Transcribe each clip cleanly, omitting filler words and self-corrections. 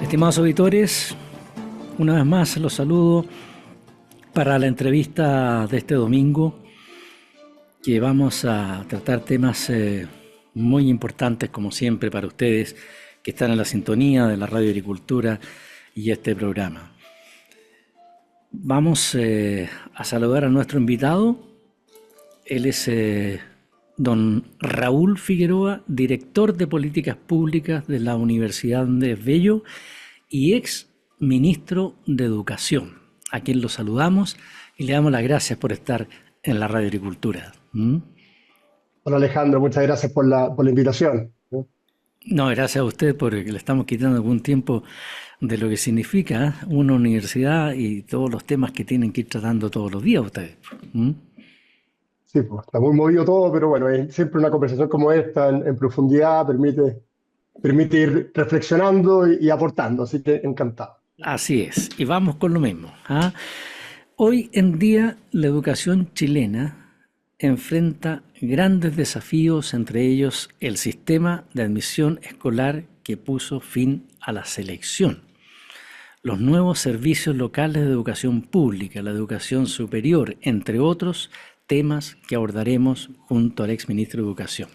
Estimados auditores, una vez más los saludo para la entrevista de este domingo, que vamos a tratar temas muy importantes, como siempre, para ustedes que están en la sintonía de la Radio Agricultura y este programa. Vamos a saludar a nuestro invitado. Él es don Raúl Figueroa, director de Políticas Públicas de la Universidad Andrés Bello y ex ministro de Educación, a quien lo saludamos y le damos las gracias por estar en la Radio Agricultura. Hola Alejandro, muchas gracias por la invitación. No, gracias a usted porque le estamos quitando algún tiempo de lo que significa una universidad y todos los temas que tienen que ir tratando todos los días ustedes. Sí, pues, está muy movido todo, pero bueno, siempre una conversación como esta en profundidad permite ir reflexionando y aportando, así que encantado. Así es, y vamos con lo mismo. Hoy en día la educación chilena enfrenta grandes desafíos, entre ellos el sistema de admisión escolar que puso fin a la selección, los nuevos servicios locales de educación pública, la educación superior, entre otros temas que abordaremos junto al exministro de Educación.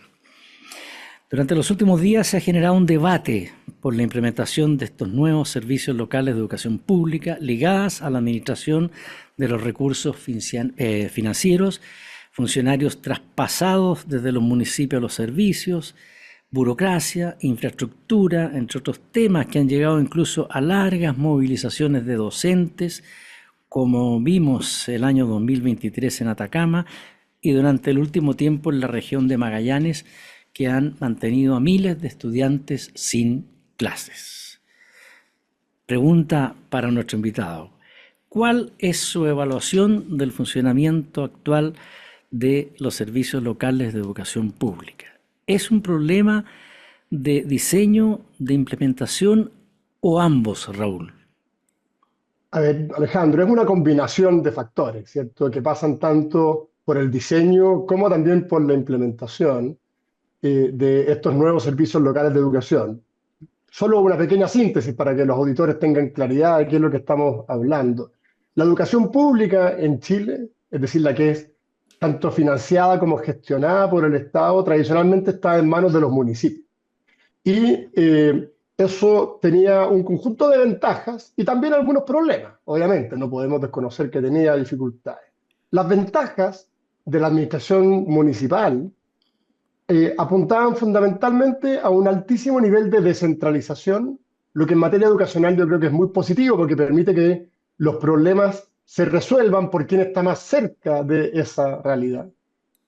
Durante los últimos días se ha generado un debate por la implementación de estos nuevos servicios locales de educación pública ligadas a la administración de los recursos financieros, funcionarios traspasados desde los municipios a los servicios, burocracia, infraestructura, entre otros temas que han llegado incluso a largas movilizaciones de docentes, como vimos el año 2023 en Atacama y durante el último tiempo en la región de Magallanes, que han mantenido a miles de estudiantes sin clases. Pregunta para nuestro invitado: ¿cuál es su evaluación del funcionamiento actual de los servicios locales de educación pública? ¿Es un problema de diseño, de implementación o ambos, Raúl? A ver, Alejandro, es una combinación de factores, ¿cierto? Que pasan tanto por el diseño como también por la implementación de estos nuevos servicios locales de educación. Solo una pequeña síntesis para que los auditores tengan claridad de qué es lo que estamos hablando. La educación pública en Chile, es decir, la que es tanto financiada como gestionada por el Estado, tradicionalmente está en manos de los municipios. Y eso tenía un conjunto de ventajas y también algunos problemas. Obviamente, no podemos desconocer que tenía dificultades. Las ventajas de la administración municipal apuntaban fundamentalmente a un altísimo nivel de descentralización, lo que en materia educacional yo creo que es muy positivo porque permite que los problemas se resuelvan por quien está más cerca de esa realidad.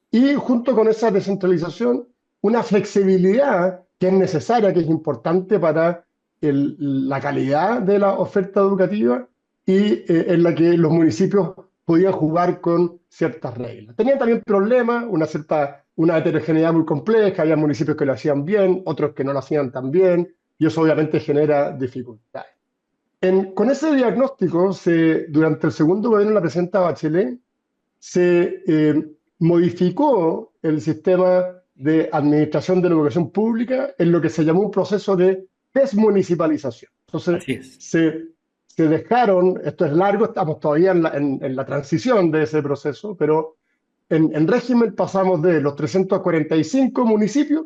Y junto con esa descentralización, una flexibilidad que es necesaria, que es importante para la calidad de la oferta educativa y en la que los municipios podían jugar con ciertas reglas. Tenían también problemas, una heterogeneidad muy compleja, había municipios que lo hacían bien, otros que no lo hacían tan bien, y eso obviamente genera dificultades. Con ese diagnóstico, durante el segundo gobierno de la presidenta Bachelet, se modificó el sistema de administración de la educación pública en lo que se llamó un proceso de desmunicipalización. Entonces, se dejaron, esto es largo, estamos todavía en la transición de ese proceso, pero en régimen pasamos de los 345 municipios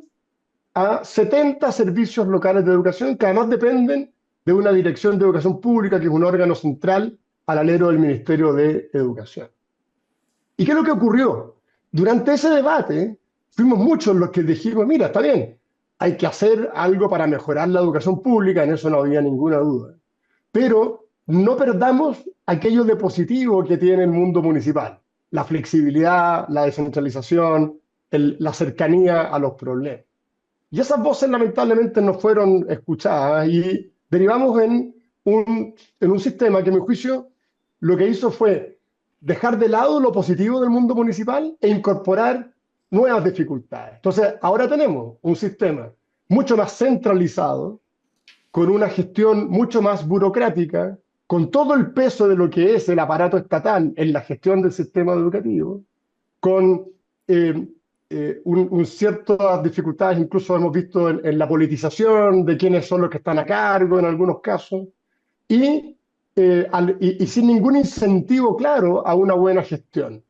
a 70 servicios locales de educación que además dependen de una dirección de educación pública, que es un órgano central al alero del Ministerio de Educación. ¿Y qué es lo que ocurrió? Durante ese debate fuimos muchos los que dijimos, mira, está bien, hay que hacer algo para mejorar la educación pública, en eso no había ninguna duda. Pero no perdamos aquello de positivo que tiene el mundo municipal, la flexibilidad, la descentralización, la cercanía a los problemas. Y esas voces lamentablemente no fueron escuchadas y derivamos en un sistema que, a mi juicio, lo que hizo fue dejar de lado lo positivo del mundo municipal e incorporar nuevas dificultades. Entonces, ahora tenemos un sistema mucho más centralizado, con una gestión mucho más burocrática, con todo el peso de lo que es el aparato estatal en la gestión del sistema educativo, con ciertas dificultades, incluso hemos visto en la politización de quiénes son los que están a cargo en algunos casos, y, y sin ningún incentivo claro a una buena gestión.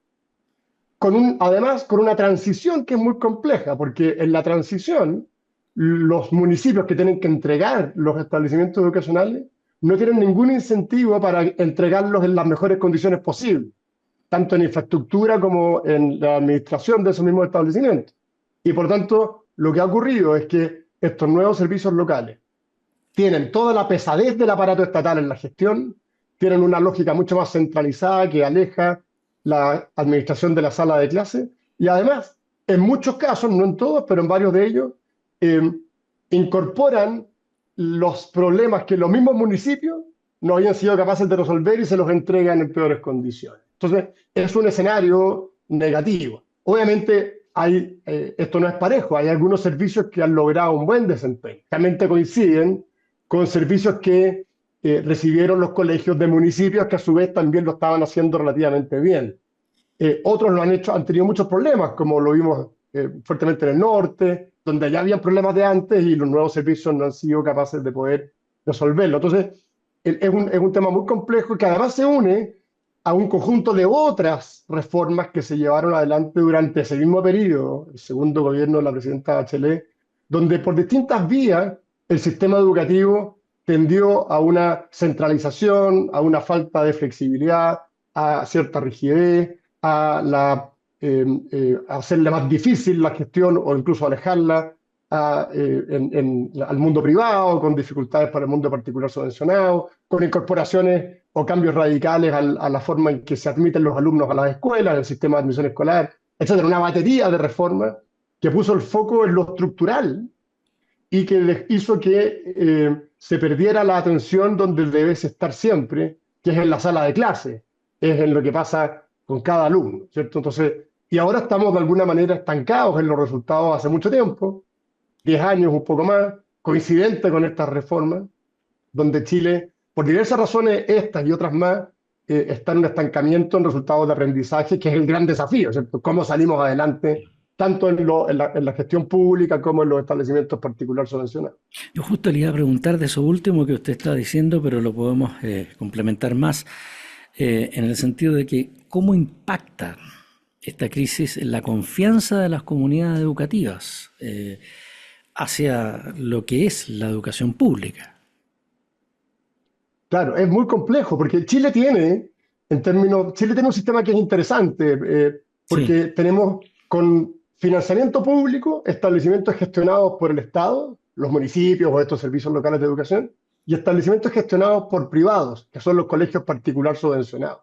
Además, con una transición que es muy compleja, porque en la transición los municipios que tienen que entregar los establecimientos educacionales no tienen ningún incentivo para entregarlos en las mejores condiciones posibles, tanto en infraestructura como en la administración de esos mismos establecimientos. Y por tanto, lo que ha ocurrido es que estos nuevos servicios locales tienen toda la pesadez del aparato estatal en la gestión, tienen una lógica mucho más centralizada que aleja la administración de la sala de clase, y además, en muchos casos, no en todos, pero en varios de ellos, eh, incorporan los problemas que los mismos municipios no habían sido capaces de resolver y se los entregan en peores condiciones. Entonces, es un escenario negativo. Obviamente, esto no es parejo, hay algunos servicios que han logrado un buen desempeño. Realmente coinciden con servicios que recibieron los colegios de municipios que a su vez también lo estaban haciendo relativamente bien. Otros lo han tenido muchos problemas, como lo vimos fuertemente en el norte, donde ya habían problemas de antes y los nuevos servicios no han sido capaces de poder resolverlo. Entonces, es un tema muy complejo que además se une a un conjunto de otras reformas que se llevaron adelante durante ese mismo periodo, el segundo gobierno de la presidenta Bachelet, donde por distintas vías el sistema educativo tendió a una centralización, a una falta de flexibilidad, a cierta rigidez, a hacerle más difícil la gestión o incluso alejarla al mundo privado, con dificultades para el mundo particular subvencionado, con incorporaciones o cambios radicales a la forma en que se admiten los alumnos a las escuelas, el sistema de admisión escolar, etcétera. Una batería de reformas que puso el foco en lo estructural y que les hizo que se perdiera la atención donde debes estar siempre, que es en la sala de clase, es en lo que pasa con cada alumno, ¿cierto? Entonces, y ahora estamos de alguna manera estancados en los resultados hace mucho tiempo, 10 años, un poco más, coincidente con estas reformas, donde Chile, por diversas razones, estas y otras más, está en un estancamiento en resultados de aprendizaje, que es el gran desafío, ¿cierto? Cómo salimos adelante, tanto en la gestión pública como en los establecimientos particulares subvencionados. Yo justo le iba a preguntar de eso último que usted está diciendo, pero lo podemos complementar más en el sentido de que cómo impacta esta crisis en la confianza de las comunidades educativas hacia lo que es la educación pública. Claro, es muy complejo porque Chile tiene un sistema que es interesante, Sí, porque tenemos con financiamiento público establecimientos gestionados por el Estado, los municipios o estos servicios locales de educación, y establecimientos gestionados por privados, que son los colegios particulares subvencionados.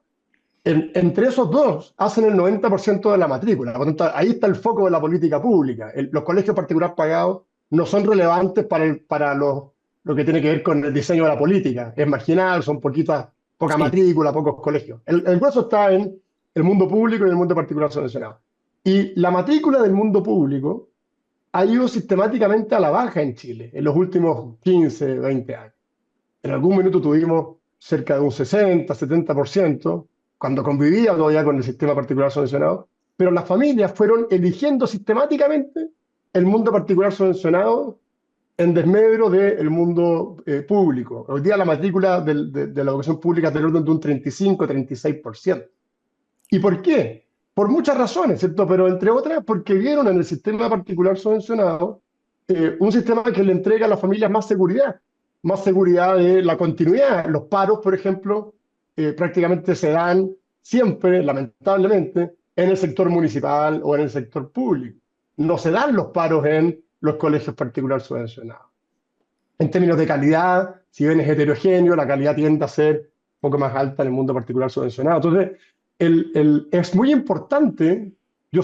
Entre esos dos hacen el 90% de la matrícula. Por lo tanto, ahí está el foco de la política pública. Los colegios particulares pagados no son relevantes para lo que tiene que ver con el diseño de la política. Es marginal, son poca sí. matrícula, pocos colegios. El grueso está en el mundo público y en el mundo particular subvencionado. Y la matrícula del mundo público ha ido sistemáticamente a la baja en Chile en los últimos 15, 20 años. En algún minuto tuvimos cerca de un 60, 70%, cuando convivía todavía con el sistema particular subvencionado, pero las familias fueron eligiendo sistemáticamente el mundo particular subvencionado en desmedro del mundo público. Hoy día la matrícula de la educación pública es del orden de un 35-36%. ¿Y por qué? Por muchas razones, ¿cierto? Pero entre otras porque vieron en el sistema particular subvencionado un sistema que le entrega a las familias más seguridad de la continuidad. Los paros, por ejemplo, prácticamente se dan siempre, lamentablemente, en el sector municipal o en el sector público. No se dan los paros en los colegios particulares subvencionados. En términos de calidad, si bien es heterogéneo, la calidad tiende a ser un poco más alta en el mundo particular subvencionado. Entonces, es muy importante, yo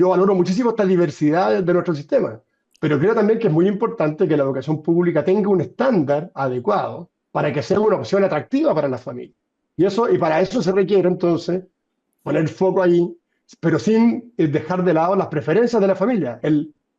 valoro muchísimo esta diversidad de nuestro sistema, pero creo también que es muy importante que la educación pública tenga un estándar adecuado para que sea una opción atractiva para las familias. Y para eso se requiere entonces poner foco ahí, pero sin dejar de lado las preferencias de la familia.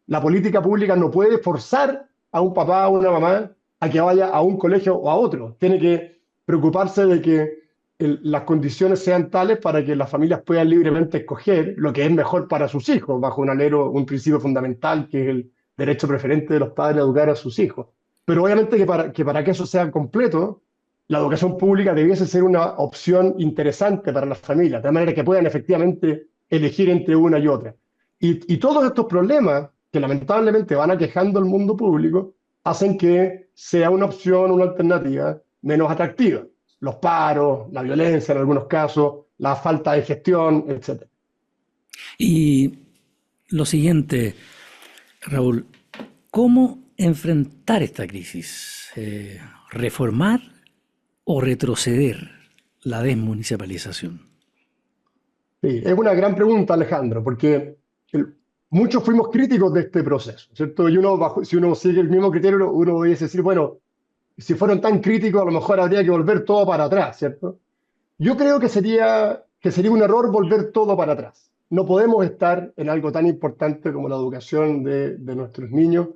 La política pública no puede forzar a un papá o una mamá a que vaya a un colegio o a otro. Tiene que preocuparse de que las condiciones sean tales para que las familias puedan libremente escoger lo que es mejor para sus hijos, bajo un principio fundamental que es el derecho preferente de los padres a educar a sus hijos. Pero obviamente que para que eso sea completo, la educación pública debiese ser una opción interesante para las familias, de manera que puedan efectivamente elegir entre una y otra. Y todos estos problemas que lamentablemente van aquejando al mundo público hacen que sea una opción, una alternativa menos atractiva. Los paros, la violencia en algunos casos, la falta de gestión, etc. Y lo siguiente, Raúl, ¿cómo enfrentar esta crisis? ¿Reformar o retroceder la desmunicipalización? Sí, es una gran pregunta, Alejandro, porque muchos fuimos críticos de este proceso, ¿cierto? Y si uno sigue el mismo criterio, uno pudiese decir, bueno, si fueron tan críticos, a lo mejor habría que volver todo para atrás, ¿cierto? Yo creo que sería un error volver todo para atrás. No podemos estar en algo tan importante como la educación de nuestros niños,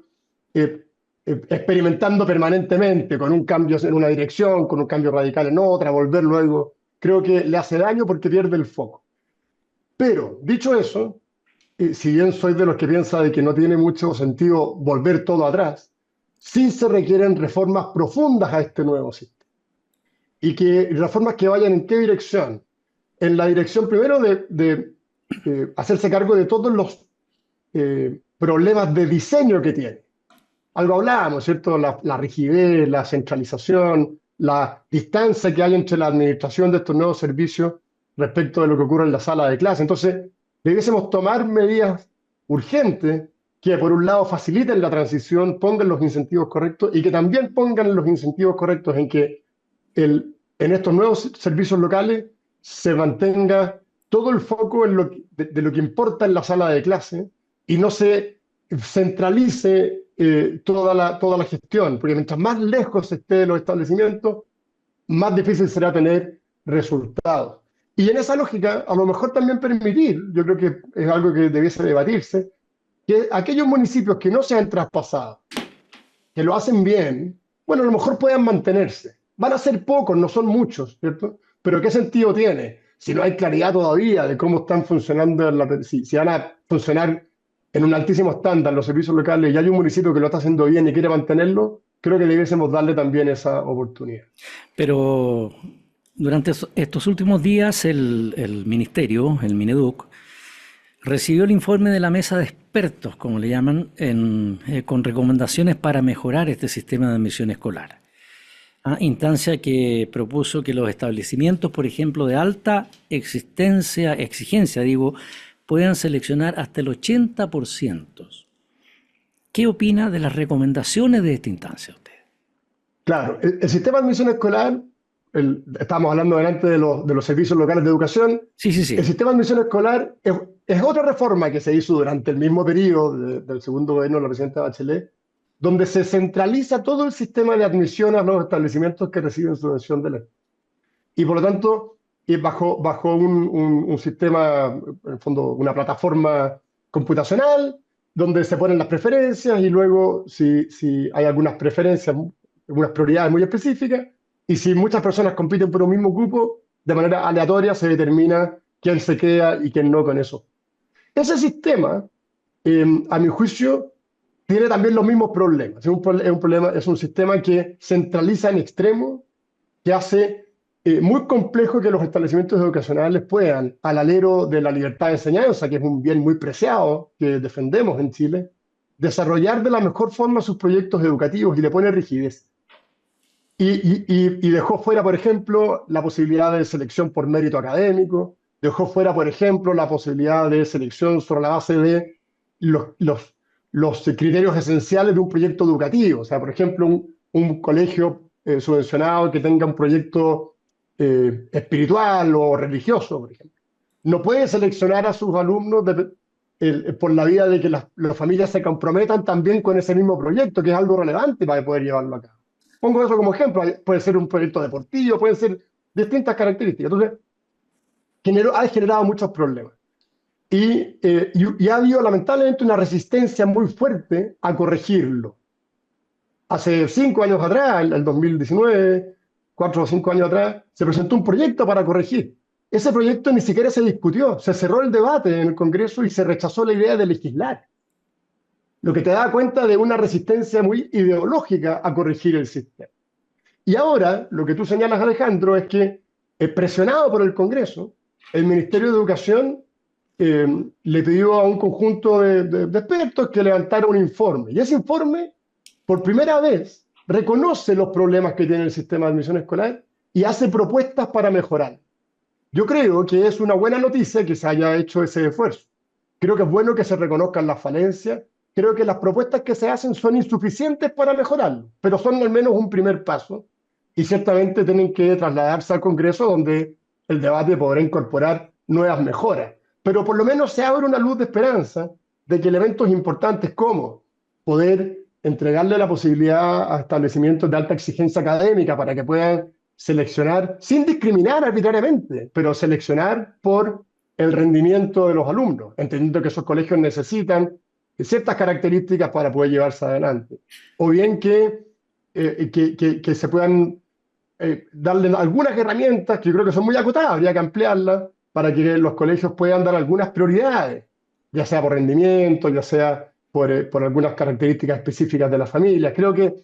eh, experimentando permanentemente con un cambio en una dirección, con un cambio radical en otra, volver luego. Creo que le hace daño porque pierde el foco. Pero, dicho eso, si bien soy de los que piensa de que no tiene mucho sentido volver todo atrás, sí se requieren reformas profundas a este nuevo sistema. Y que reformas que vayan en qué dirección. En la dirección primero de hacerse cargo de todos los problemas de diseño que tiene. Algo hablábamos, ¿cierto? La rigidez, la centralización, la distancia que hay entre la administración de estos nuevos servicios respecto de lo que ocurre en la sala de clase. Entonces, debiésemos tomar medidas urgentes que, por un lado, faciliten la transición, pongan los incentivos correctos y que también pongan los incentivos correctos en que en estos nuevos servicios locales se mantenga todo el foco de lo que importa en la sala de clase y no se centralice toda la gestión, porque mientras más lejos esté de los establecimientos, más difícil será tener resultados. Y en esa lógica, a lo mejor también permitir, yo creo que es algo que debiese debatirse, que aquellos municipios que no se han traspasado, que lo hacen bien, bueno, a lo mejor puedan mantenerse. Van a ser pocos, no son muchos, ¿cierto? Pero ¿qué sentido tiene? Si no hay claridad todavía de cómo están funcionando, si van a funcionar en un altísimo estándar los servicios locales y hay un municipio que lo está haciendo bien y quiere mantenerlo, creo que debiésemos darle también esa oportunidad. Pero durante estos últimos días el ministerio, el Mineduc, recibió el informe de la mesa de expertos, como le llaman, con recomendaciones para mejorar este sistema de admisión escolar. Instancia que propuso que los establecimientos, por ejemplo, de alta exigencia, puedan seleccionar hasta el 80%. ¿Qué opina de las recomendaciones de esta instancia usted? Claro, el sistema de admisión escolar, estábamos hablando delante de los servicios locales de educación. Sí, sí, sí. El sistema de admisión escolar es otra reforma que se hizo durante el mismo periodo del segundo gobierno de la presidenta Bachelet, donde se centraliza todo el sistema de admisión a los establecimientos que reciben subvención del Estado. Y por lo tanto, bajo un sistema, en el fondo, una plataforma computacional, donde se ponen las preferencias y luego si hay algunas preferencias, algunas prioridades muy específicas, y si muchas personas compiten por un mismo grupo, de manera aleatoria se determina quién se queda y quién no con eso. Ese sistema, a mi juicio, tiene también los mismos problemas. Es un sistema que centraliza en extremo, que hace muy complejo que los establecimientos educacionales puedan, al alero de la libertad de enseñanza, que es un bien muy preciado que defendemos en Chile, desarrollar de la mejor forma sus proyectos educativos y le pone rigidez. Y dejó fuera, por ejemplo, la posibilidad de selección por mérito académico, dejó fuera, por ejemplo, la posibilidad de selección sobre la base de los criterios esenciales de un proyecto educativo. O sea, por ejemplo, un colegio subvencionado que tenga un proyecto espiritual o religioso, por ejemplo. No puede seleccionar a sus alumnos por la vía de que las familias se comprometan también con ese mismo proyecto, que es algo relevante para poder llevarlo a cabo. Pongo eso como ejemplo, puede ser un proyecto deportivo, pueden ser distintas características. Entonces, ha generado muchos problemas. Y ha habido lamentablemente una resistencia muy fuerte a corregirlo. Hace 5 años atrás, en el 2019, 4 o 5 años atrás, se presentó un proyecto para corregir. Ese proyecto ni siquiera se discutió, se cerró el debate en el Congreso y se rechazó la idea de legislar, lo que te da cuenta de una resistencia muy ideológica a corregir el sistema. Y ahora, lo que tú señalas, Alejandro, es que, presionado por el Congreso, el Ministerio de Educación le pidió a un conjunto de expertos que levantara un informe. Y ese informe, por primera vez, reconoce los problemas que tiene el sistema de admisión escolar y hace propuestas para mejorar. Yo creo que es una buena noticia que se haya hecho ese esfuerzo. Creo que es bueno que se reconozcan las falencias. Creo que las propuestas que se hacen son insuficientes para mejorarlo, pero son al menos un primer paso y ciertamente tienen que trasladarse al Congreso, donde el debate podrá incorporar nuevas mejoras. Pero por lo menos se abre una luz de esperanza de que elementos importantes como poder entregarle la posibilidad a establecimientos de alta exigencia académica para que puedan seleccionar, sin discriminar arbitrariamente, pero seleccionar por el rendimiento de los alumnos, entendiendo que esos colegios necesitan ciertas características para poder llevarse adelante. O bien que se puedan darle algunas herramientas que yo creo que son muy acotadas, habría que ampliarlas para que los colegios puedan dar algunas prioridades, ya sea por rendimiento, ya sea por algunas características específicas de las familias. Creo que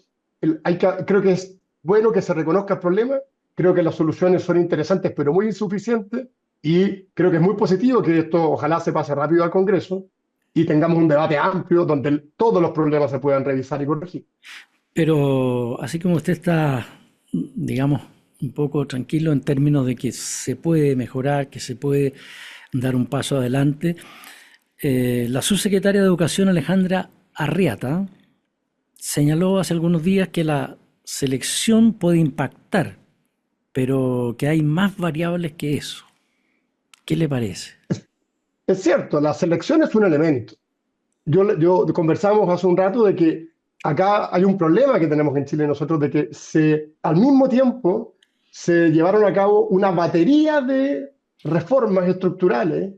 es bueno que se reconozca el problema, creo que las soluciones son interesantes pero muy insuficientes y creo que es muy positivo que esto ojalá se pase rápido al Congreso y tengamos un debate amplio donde todos los problemas se puedan revisar y corregir. Pero así como usted está, digamos, un poco tranquilo en términos de que se puede mejorar, que se puede dar un paso adelante, la subsecretaria de Educación, Alejandra Arriata, señaló hace algunos días que la selección puede impactar, pero que hay más variables que eso. ¿Qué le parece? Es cierto, la selección es un elemento. Yo conversamos hace un rato de que acá hay un problema que tenemos en Chile nosotros, de que al mismo tiempo se llevaron a cabo una batería de reformas estructurales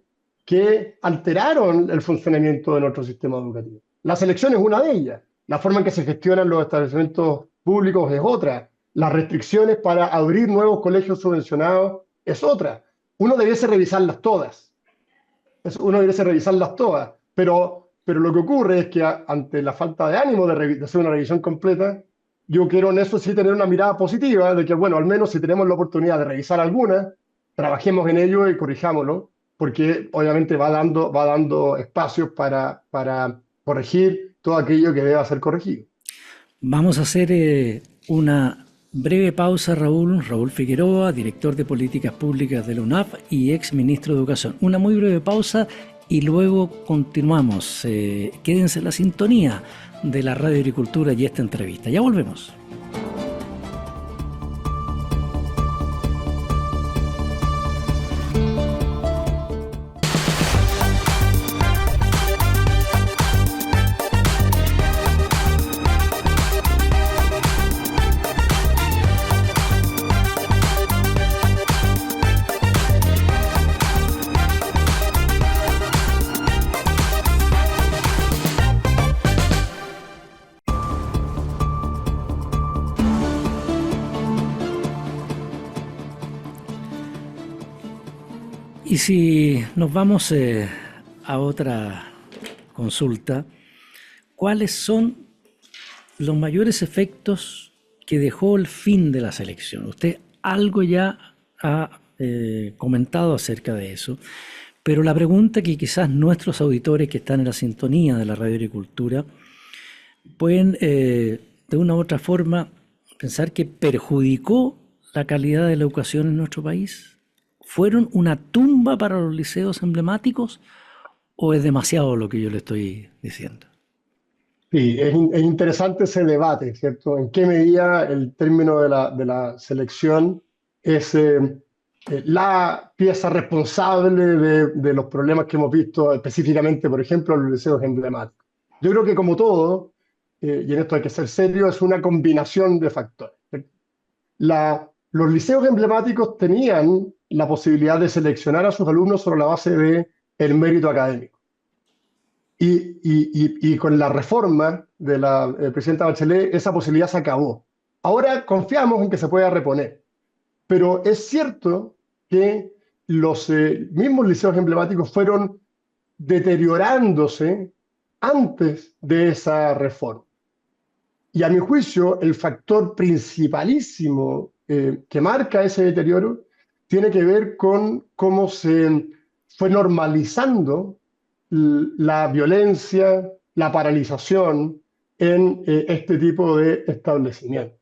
que alteraron el funcionamiento de nuestro sistema educativo. La selección es una de ellas. La forma en que se gestionan los establecimientos públicos es otra. Las restricciones para abrir nuevos colegios subvencionados es otra. Uno debiese revisarlas todas. Pero lo que ocurre es que ante la falta de ánimo de hacer una revisión completa, yo quiero en eso sí tener una mirada positiva de que, bueno, al menos si tenemos la oportunidad de revisar algunas, trabajemos en ello y corrijámoslo, porque obviamente va dando espacios para corregir todo aquello que deba ser corregido. Vamos a hacer una breve pausa, Raúl Figueroa, director de Políticas Públicas de la UNAP y ex ministro de Educación. Una muy breve pausa y luego continuamos. Quédense en la sintonía de la Radio Agricultura y esta entrevista. Ya volvemos. Y si nos vamos a otra consulta, ¿cuáles son los mayores efectos que dejó el fin de la selección? Usted algo ya ha comentado acerca de eso, pero la pregunta que quizás nuestros auditores que están en la sintonía de la Radio Agricultura pueden de una u otra forma pensar que perjudicó la calidad de la educación en nuestro país. ¿Fueron una tumba para los liceos emblemáticos o es demasiado lo que yo le estoy diciendo? Sí, es interesante ese debate, ¿cierto? ¿En qué medida el término de la selección es la pieza responsable de los problemas que hemos visto, específicamente, por ejemplo, en los liceos emblemáticos? Yo creo que como todo, y en esto hay que ser serio, es una combinación de factores. Los liceos emblemáticos tenían la posibilidad de seleccionar a sus alumnos sobre la base del mérito académico. Y con la reforma de la presidenta Bachelet, esa posibilidad se acabó. Ahora confiamos en que se pueda reponer. pero es cierto que los mismos liceos emblemáticos fueron deteriorándose antes de esa reforma. Y a mi juicio, el factor principalísimo que marca ese deterioro tiene que ver con cómo se fue normalizando la violencia, la paralización en este tipo de establecimientos.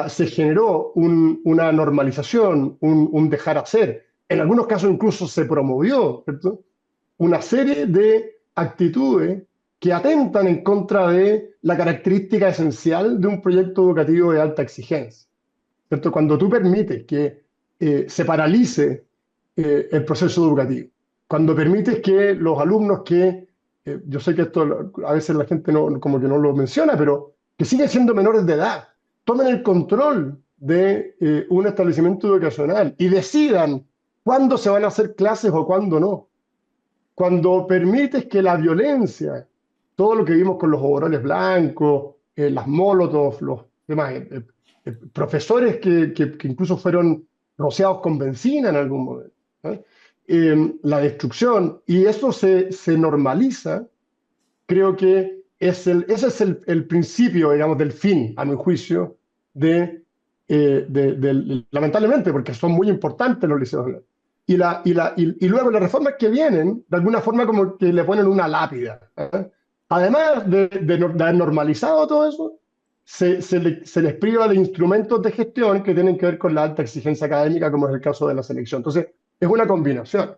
Se generó una normalización, un dejar hacer. En algunos casos incluso se promovió, ¿cierto?, una serie de actitudes que atentan en contra de la característica esencial de un proyecto educativo de alta exigencia, ¿cierto? Cuando tú permites que se paralice el proceso educativo, cuando permites que los alumnos yo sé que esto a veces la gente como que no lo menciona, pero que siguen siendo menores de edad, tomen el control de un establecimiento educacional y decidan cuándo se van a hacer clases o cuándo no. Cuando permites que la violencia, todo lo que vimos con los overoles blancos, las molotov, los demás, profesores que incluso fueron rociados con benzina en algún momento, ¿eh? La destrucción, y eso se normaliza, creo que ese es el principio, digamos, del fin, a mi juicio, lamentablemente, porque son muy importantes los liceos. Y luego las reformas que vienen, de alguna forma como que le ponen una lápida, ¿eh? Además de haber normalizado todo eso, se les priva de instrumentos de gestión que tienen que ver con la alta exigencia académica, como es el caso de la selección. Entonces, es una combinación.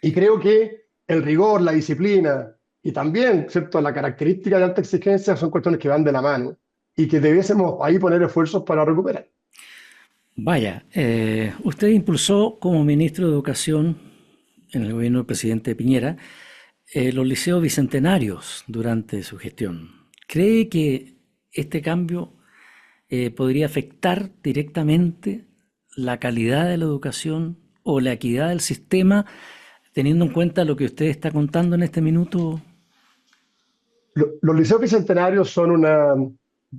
Y creo que el rigor, la disciplina y también, ¿cierto?, la característica de alta exigencia son cuestiones que van de la mano y que debiésemos ahí poner esfuerzos para recuperar. Vaya, usted impulsó como ministro de Educación en el gobierno del presidente Piñera los liceos bicentenarios durante su gestión. ¿Cree que este cambio podría afectar directamente la calidad de la educación o la equidad del sistema, teniendo en cuenta lo que usted está contando en este minuto? Los liceos bicentenarios son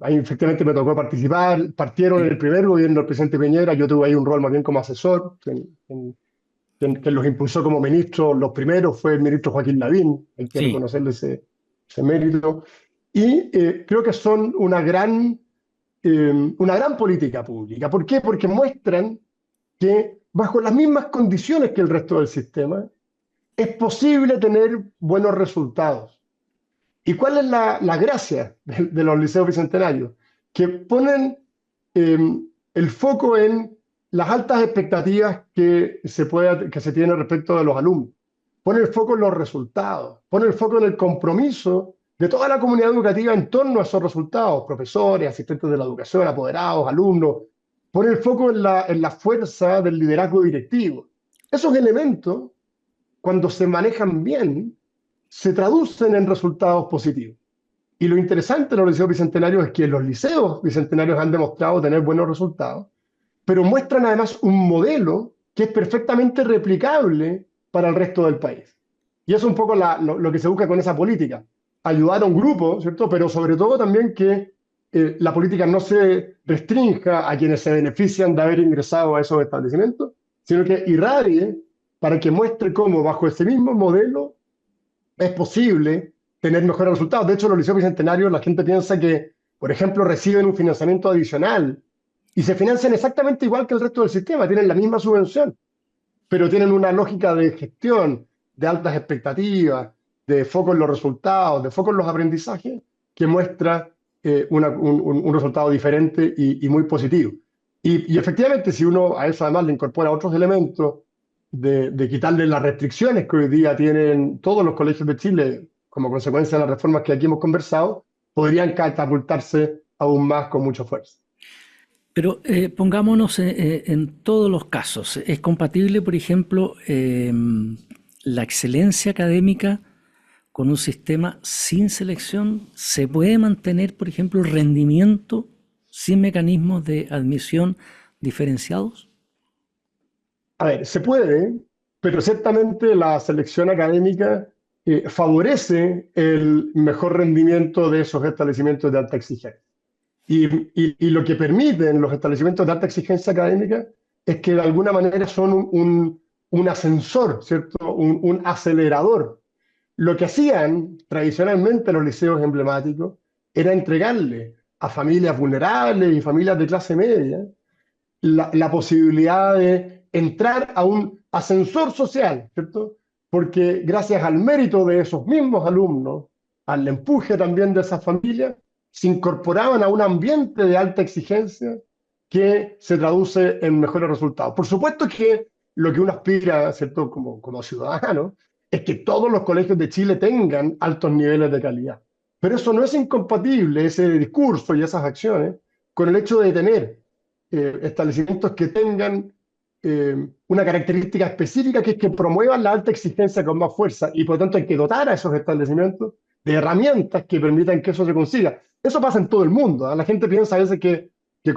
ahí efectivamente me tocó participar, partieron en el primer gobierno del presidente Piñera, yo tuve ahí un rol más bien como asesor, quien los impulsó como ministro, los primeros fue el ministro Joaquín Lavín, hay que Sí, reconocerle ese mérito, y creo que son una gran política pública. ¿Por qué? Porque muestran que bajo las mismas condiciones que el resto del sistema es posible tener buenos resultados. ¿Y cuál es la gracia de los liceos bicentenarios? Que ponen eh, el foco en las altas expectativas que se tienen respecto de los alumnos. Pone el foco en los resultados, pone el foco en el compromiso de toda la comunidad educativa en torno a esos resultados, profesores, asistentes de la educación, apoderados, alumnos. Pone el foco en la fuerza del liderazgo directivo. Esos elementos, cuando se manejan bien, se traducen en resultados positivos. Y lo interesante de los liceos bicentenarios es que los liceos bicentenarios han demostrado tener buenos resultados, pero muestran además un modelo que es perfectamente replicable para el resto del país. Y eso es un poco lo que se busca con esa política, ayudar a un grupo, ¿cierto? Pero sobre todo también que la política no se restrinja a quienes se benefician de haber ingresado a esos establecimientos, sino que irradie para que muestre cómo bajo ese mismo modelo es posible tener mejores resultados. De hecho, los liceos bicentenarios, la gente piensa que, por ejemplo, reciben un financiamiento adicional y se financian exactamente igual que el resto del sistema, tienen la misma subvención, pero tienen una lógica de gestión, de altas expectativas, de foco en los resultados, de foco en los aprendizajes, que muestra un resultado diferente y muy positivo. Y efectivamente, si uno a eso además le incorpora otros elementos de quitarle las restricciones que hoy día tienen todos los colegios de Chile como consecuencia de las reformas que aquí hemos conversado, podrían catapultarse aún más con mucha fuerza. pero pongámonos en todos los casos. ¿Es compatible, por ejemplo, la excelencia académica con un sistema sin selección? ¿Se puede mantener, por ejemplo, el rendimiento sin mecanismos de admisión diferenciados? A ver, se puede, pero ciertamente la selección académica favorece el mejor rendimiento de esos establecimientos de alta exigencia. Y lo que permiten los establecimientos de alta exigencia académica es que de alguna manera son un ascensor, ¿cierto? Un acelerador. Lo que hacían tradicionalmente los liceos emblemáticos era entregarle a familias vulnerables y familias de clase media la posibilidad de entrar a un ascensor social, ¿cierto? Porque gracias al mérito de esos mismos alumnos, al empuje también de esas familias, se incorporaban a un ambiente de alta exigencia que se traduce en mejores resultados. Por supuesto que lo que uno aspira, ¿cierto? Como ciudadano, es que todos los colegios de Chile tengan altos niveles de calidad. Pero eso no es incompatible, ese discurso y esas acciones, con el hecho de tener establecimientos que tengan una característica específica, que es que promuevan la alta exigencia con más fuerza, y por lo tanto hay que dotar a esos establecimientos de herramientas que permitan que eso se consiga. Eso pasa en todo el mundo, ¿eh? La gente piensa a veces que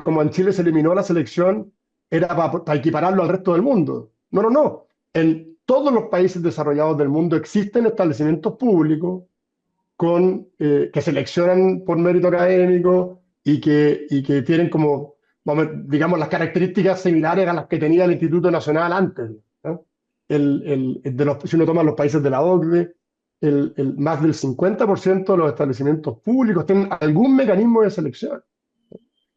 como en Chile se eliminó la selección, era para equipararlo al resto del mundo. No, no, no. En todos los países desarrollados del mundo existen establecimientos públicos que seleccionan por mérito académico y que tienen como, digamos, las características similares a las que tenía el Instituto Nacional antes, ¿no? Si uno toma los países de la OCDE, más del 50% de los establecimientos públicos tienen algún mecanismo de selección.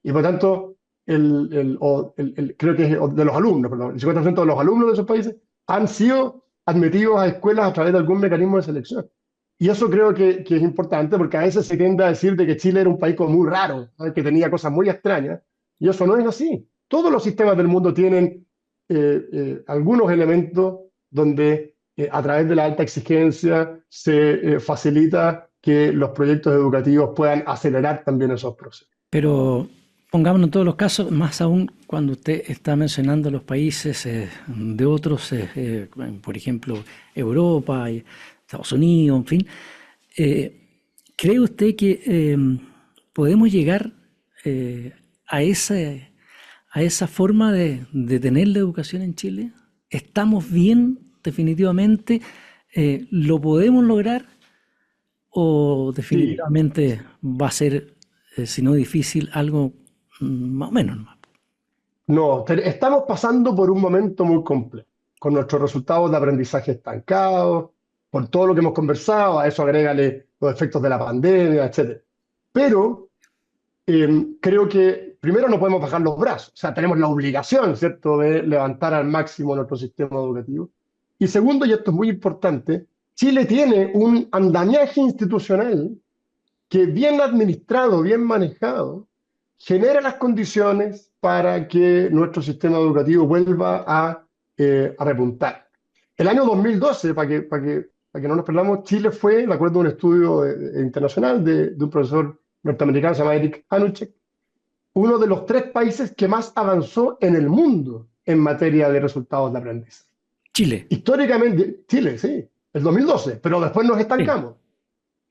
Y por tanto, creo que de los alumnos, perdón, el 50% de los alumnos de esos países han sido admitidos a escuelas a través de algún mecanismo de selección. Y eso creo que es importante, porque a veces se tiende a decir de que Chile era un país como muy raro, ¿sabes? Que tenía cosas muy extrañas, y eso no es así. Todos los sistemas del mundo tienen algunos elementos donde a través de la alta exigencia se facilita que los proyectos educativos puedan acelerar también esos procesos. Pero pongámonos en todos los casos, más aún cuando usted está mencionando los países de otros, por ejemplo, Europa y Estados Unidos, en fin. ¿Cree usted que podemos llegar a esa forma de tener la educación en Chile? ¿Estamos bien definitivamente? ¿Lo podemos lograr? ¿O Sí, definitivamente va a ser, si no difícil, algo más o menos, ¿no? no, estamos pasando por un momento muy complejo, con nuestros resultados de aprendizaje estancados, por todo lo que hemos conversado, a eso agrégale los efectos de la pandemia, etcétera. Pero creo que primero no podemos bajar los brazos, o sea, tenemos la obligación, ¿cierto?, de levantar al máximo nuestro sistema educativo. Y segundo, y esto es muy importante, Chile tiene un andamiaje institucional que, bien administrado, bien manejado, genera las condiciones para que nuestro sistema educativo vuelva a repuntar. El año 2012, para que no nos perdamos, Chile fue, de acuerdo a un estudio internacional de un profesor norteamericano, se llama Eric Hanushek, uno de los 3 países que más avanzó en el mundo en materia de resultados de aprendizaje. Chile. Históricamente, Chile, sí, el 2012, pero después nos Sí. estancamos.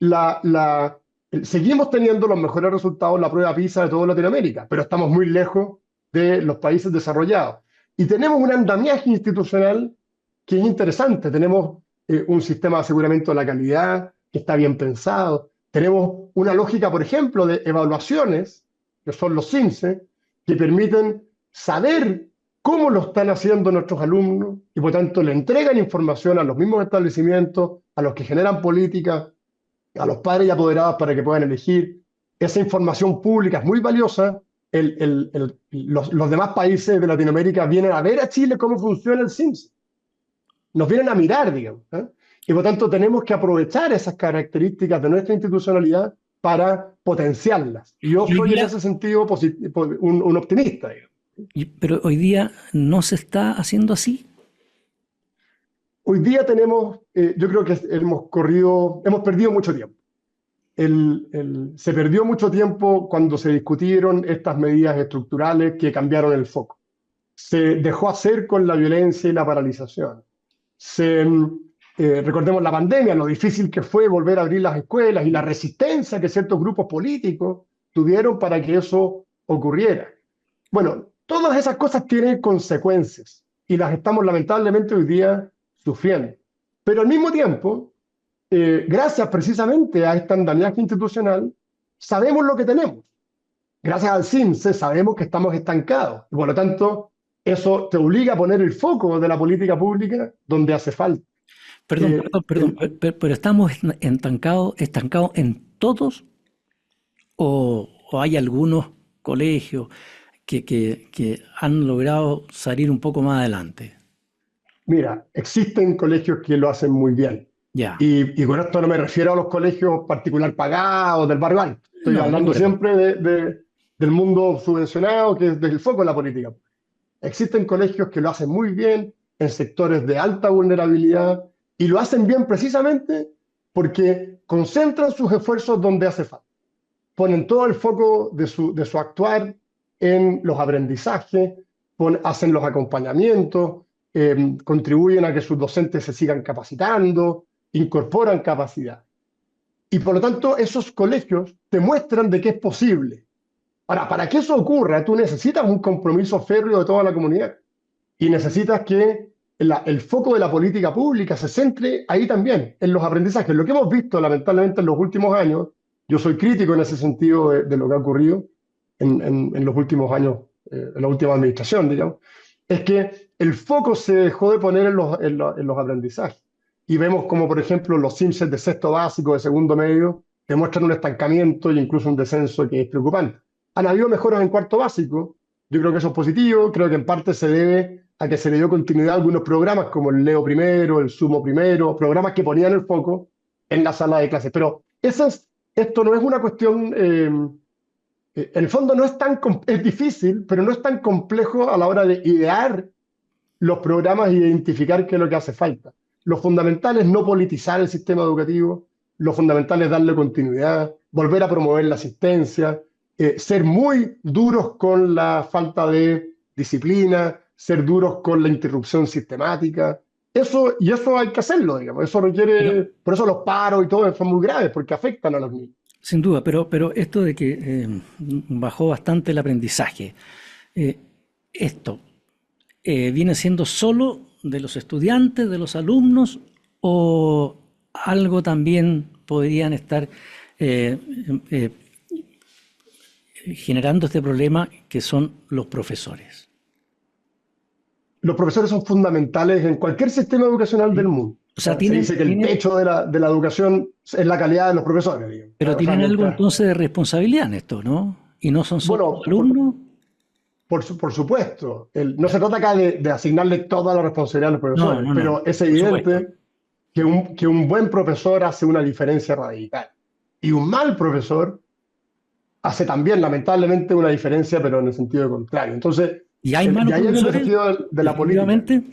La, la, Seguimos teniendo los mejores resultados en la prueba PISA de toda Latinoamérica, pero estamos muy lejos de los países desarrollados. Y tenemos un andamiaje institucional que es interesante. Tenemos un sistema de aseguramiento de la calidad que está bien pensado. Tenemos una lógica, por ejemplo, de evaluaciones, que son los CINCE, que permiten saber cómo lo están haciendo nuestros alumnos y por tanto le entregan información a los mismos establecimientos, a los que generan políticas, a los padres y apoderados para que puedan elegir. Esa información pública es muy valiosa. Los demás países de Latinoamérica vienen a ver a Chile cómo funciona el CIMSS. Nos vienen a mirar, digamos, ¿eh? Y por tanto tenemos que aprovechar esas características de nuestra institucionalidad para potenciarlas. Y yo Y hoy soy en día, ese sentido un optimista, digamos. pero hoy día no se está haciendo así. Hoy día tenemos, yo creo que hemos perdido mucho tiempo. Se perdió mucho tiempo cuando se discutieron estas medidas estructurales que cambiaron el foco. Se dejó hacer con la violencia y la paralización. Recordemos la pandemia, lo difícil que fue volver a abrir las escuelas y la resistencia que ciertos grupos políticos tuvieron para que eso ocurriera. Bueno, todas esas cosas tienen consecuencias y las estamos lamentablemente hoy día sufriendo. Pero al mismo tiempo, gracias precisamente a este andamiaje institucional, sabemos lo que tenemos. Gracias al CIMSE sabemos que estamos estancados y por lo tanto Eso te obliga a poner el foco de la política pública donde hace falta. Perdón, Eh, perdón, perdón, el- pero estamos estancados en todos o hay algunos colegios que han logrado salir un poco más adelante. Mira, existen colegios que lo hacen muy bien. Ya. Y con esto no me refiero a los colegios particular pagados del barrio alto. Estoy No, de hablando acuerdo. siempre del mundo subvencionado, que es del foco de la política. Existen colegios que lo hacen muy bien en sectores de alta vulnerabilidad y lo hacen bien precisamente porque concentran sus esfuerzos donde hace falta. Ponen todo el foco de su actuar en los aprendizajes, hacen los acompañamientos, contribuyen a que sus docentes se sigan capacitando, incorporan capacidad. Y por lo tanto, esos colegios te muestran de que es posible. Ahora, para que eso ocurra, tú necesitas un compromiso férreo de toda la comunidad y necesitas que el foco de la política pública se centre ahí también, en los aprendizajes. Lo que hemos visto, lamentablemente, en los últimos años, yo soy crítico en ese sentido de lo que ha ocurrido en los últimos años, en la última administración, digamos, es que el foco se dejó de poner en los aprendizajes. Y vemos como, por ejemplo, los índices de sexto básico, de segundo medio, demuestran un estancamiento e incluso un descenso que es preocupante. Han habido mejoras en cuarto básico, yo creo que eso es positivo, creo que en parte se debe a que se le dio continuidad a algunos programas como el Leo Primero, el Sumo Primero, programas que ponían el foco en la sala de clases. Pero esto no es una cuestión, en el fondo no es es difícil, pero no es tan complejo a la hora de idear los programas e identificar qué es lo que hace falta. Lo fundamental es no politizar el sistema educativo, lo fundamental es darle continuidad, volver a promover la asistencia, ser muy duros con la falta de disciplina, ser duros con la interrupción sistemática. Eso hay que hacerlo, digamos. Eso Pero, requiere, por eso los paros y todo son muy graves, porque afectan a los niños. sin duda, pero esto de que bajó bastante el aprendizaje, eh, esto viene siendo solo de los estudiantes, de los alumnos, o algo también podrían estar eh, eh, generando este problema que son los profesores. Los profesores son fundamentales en cualquier sistema educacional del ¿Sí? mundo. O O sea, sea, se dice que el pecho de la educación es la calidad de los profesores, digamos. pero O sea, tienen algo mientras, entonces de responsabilidad en esto, ¿no? Y no son solo los bueno, alumnos. por supuesto, no se trata acá de asignarle toda la responsabilidad a los No, profesores, no, no, pero es por supuesto. evidente que un buen profesor hace una diferencia radical. Y un mal profesor hace también, lamentablemente, una diferencia, pero en el sentido contrario. Entonces, ¿Y hay y malos ahí hay un profesores? desafío de la política. Definitivamente.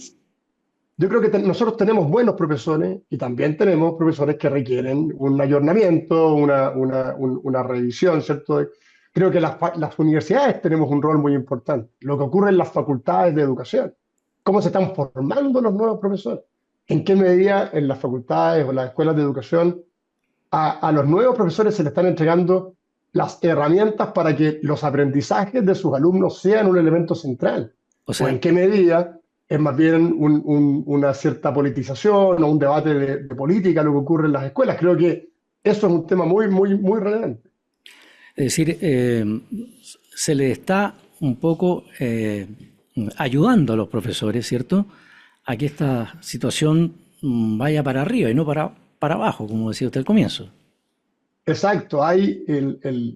Yo creo que nosotros tenemos buenos profesores y también tenemos profesores que requieren un ayornamiento, una revisión, ¿cierto? Creo que las universidades tenemos un rol muy importante. Lo que ocurre en las facultades de educación. ¿Cómo se están formando los nuevos profesores? ¿En qué medida en las facultades o las escuelas de educación a los nuevos profesores se les están entregando las herramientas para que los aprendizajes de sus alumnos sean un elemento central? O ¿O sea, en qué medida es más bien una cierta politización o un debate de política lo que ocurre en las escuelas? Creo que eso es un tema muy, muy, muy relevante. es decir, se le está un poco ayudando a los profesores, ¿cierto? A que esta situación vaya para arriba y no para abajo, como decía usted al comienzo. Exacto,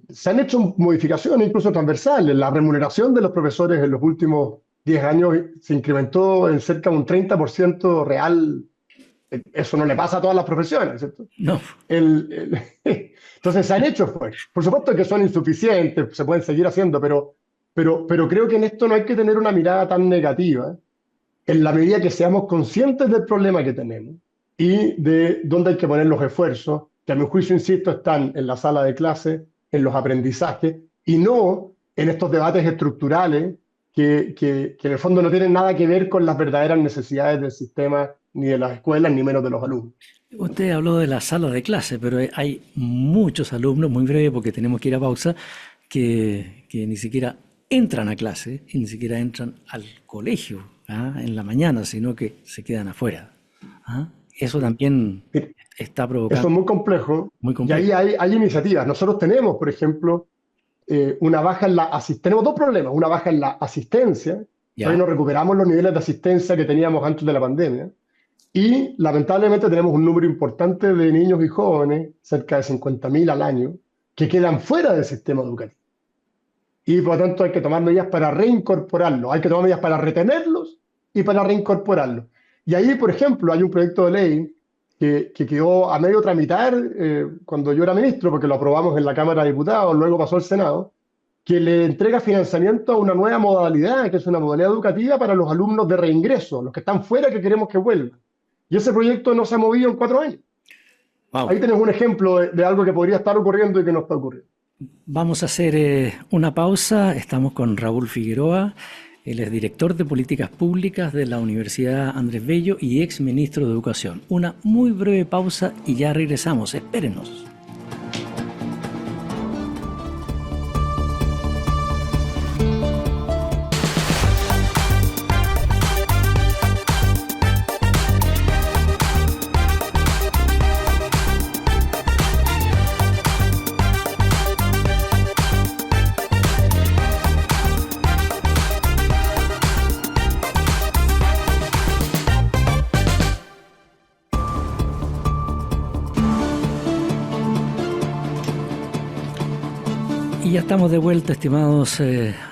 se han hecho modificaciones incluso transversales. La remuneración de los profesores en los últimos 10 años se incrementó en cerca de un 30% real. Eso no le pasa a todas las profesiones, ¿cierto? No, Entonces se han hecho esfuerzos. Por supuesto que son insuficientes, se pueden seguir haciendo, pero creo que en esto no hay que tener una mirada tan negativa, en la medida que seamos conscientes del problema que tenemos y de dónde hay que poner los esfuerzos, que a mi juicio, insisto, están en la sala de clase, en los aprendizajes, y no en estos debates estructurales que en el fondo no tienen nada que ver con las verdaderas necesidades del sistema, ni de las escuelas, ni menos de los alumnos. usted habló de la sala de clase, pero hay muchos alumnos, muy breve porque tenemos que ir a pausa, que ni siquiera entran a clase y ni siquiera entran al colegio en la mañana, sino que se quedan afuera. ¿Ah? Eso también está Eso provocando es muy complejo muy y complejo. ahí hay iniciativas. Nosotros tenemos, por ejemplo, una baja en la asistencia. Tenemos dos problemas. Una baja en la asistencia, Ya. Todavía no recuperamos los niveles de asistencia que teníamos antes de la pandemia. Y lamentablemente tenemos un número importante de niños y jóvenes, cerca de 50.000 al año, que quedan fuera del sistema educativo. Y por lo tanto hay que tomar medidas para reincorporarlos, hay que tomar medidas para retenerlos y para reincorporarlos. Y ahí, por ejemplo, hay un proyecto de ley que quedó a medio tramitar cuando yo era ministro, porque lo aprobamos en la Cámara de Diputados, luego pasó al Senado, que le entrega financiamiento a una nueva modalidad, que es una modalidad educativa para los alumnos de reingreso, los que están fuera que queremos que vuelvan. Y ese proyecto no se ha movido en 4 años. Wow. Ahí tenés un ejemplo de algo que podría estar ocurriendo y que no está ocurriendo. Vamos a hacer una pausa. Estamos con Raúl Figueroa. Él es director de políticas públicas de la Universidad Andrés Bello y ex ministro de Educación. Una muy breve pausa y ya regresamos. Espérenos. Y ya estamos de vuelta, estimados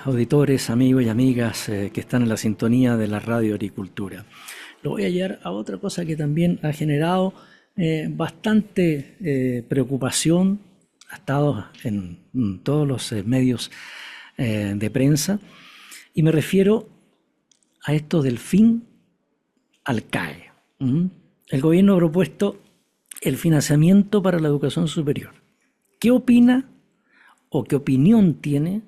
auditores, amigos y amigas que están en la sintonía de la Radio Agricultura. Lo voy a llevar a otra cosa que también ha generado bastante preocupación, ha estado en todos los medios de prensa, y me refiero a esto del fin al CAE. El gobierno ha propuesto el financiamiento para la educación superior. ¿Qué opina o qué opinión tiene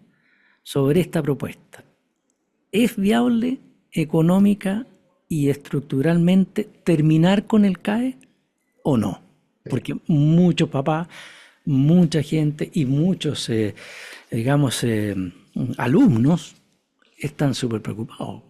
sobre esta propuesta? ¿Es viable económica y estructuralmente terminar con el CAE o no? Porque muchos papás, mucha gente y muchos, alumnos están súper preocupados.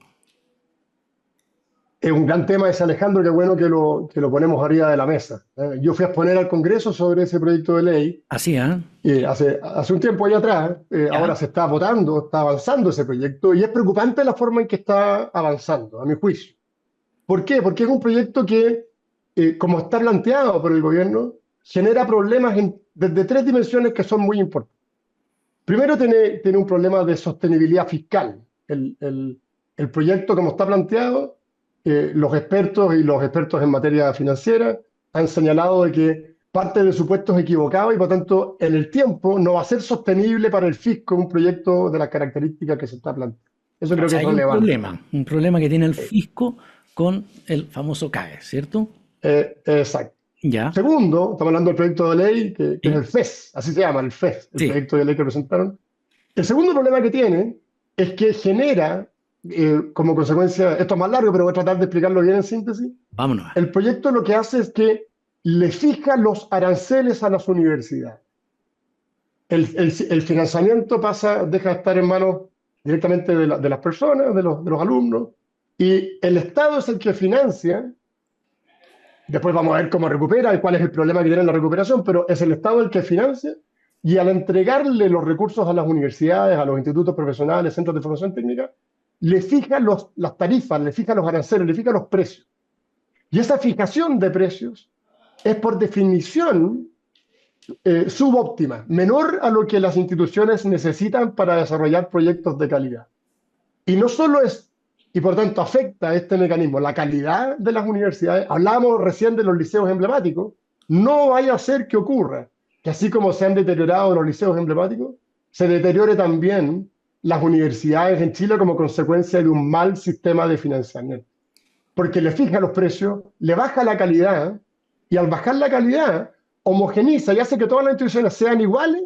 Es un gran tema ese, Alejandro, qué bueno que lo ponemos arriba de la mesa. Yo fui a exponer al Congreso sobre ese proyecto de ley Así, ¿ah? hace un tiempo allá atrás. Ahora se está votando, está avanzando ese proyecto y es preocupante la forma en que está avanzando, a mi juicio. ¿Por qué? Porque es un proyecto que, como está planteado por el gobierno, genera problemas desde 3 dimensiones que son muy importantes. Primero, tiene un problema de sostenibilidad fiscal. El proyecto, como está planteado, los expertos en materia financiera han señalado de que parte de su puesto es equivocado y por tanto en el tiempo no va a ser sostenible para el fisco un proyecto de las características que se está planteando. Eso creo O que sea, es hay relevante. un problema que tiene el fisco con el famoso CAE, ¿cierto? Exacto. Ya, Segundo, estamos hablando del proyecto de ley que es sí, el FES, así se llama, el FES, el sí, proyecto de ley que presentaron. El segundo problema que tiene es que genera, como consecuencia, esto es más largo, pero voy a tratar de explicarlo bien en síntesis. vámonos. El proyecto lo que hace es que le fija los aranceles a las universidades. El financiamiento deja de estar en manos directamente de las personas, de los alumnos, y el Estado es el que financia. Después vamos a ver cómo recupera y cuál es el problema que tiene en la recuperación, pero es el Estado el que financia, y al entregarle los recursos a las universidades, a los institutos profesionales, centros de formación técnica, le fija las tarifas, le fija los aranceles, le fija los precios. Y esa fijación de precios es por definición subóptima, menor a lo que las instituciones necesitan para desarrollar proyectos de calidad. Y no solo y por tanto afecta este mecanismo la calidad de las universidades. Hablábamos recién de los liceos emblemáticos. No vaya a ser que ocurra que así como se han deteriorado los liceos emblemáticos, se deteriore también las universidades en Chile como consecuencia de un mal sistema de financiamiento. Porque le fija los precios, le baja la calidad, y al bajar la calidad, homogeniza y hace que todas las instituciones sean iguales,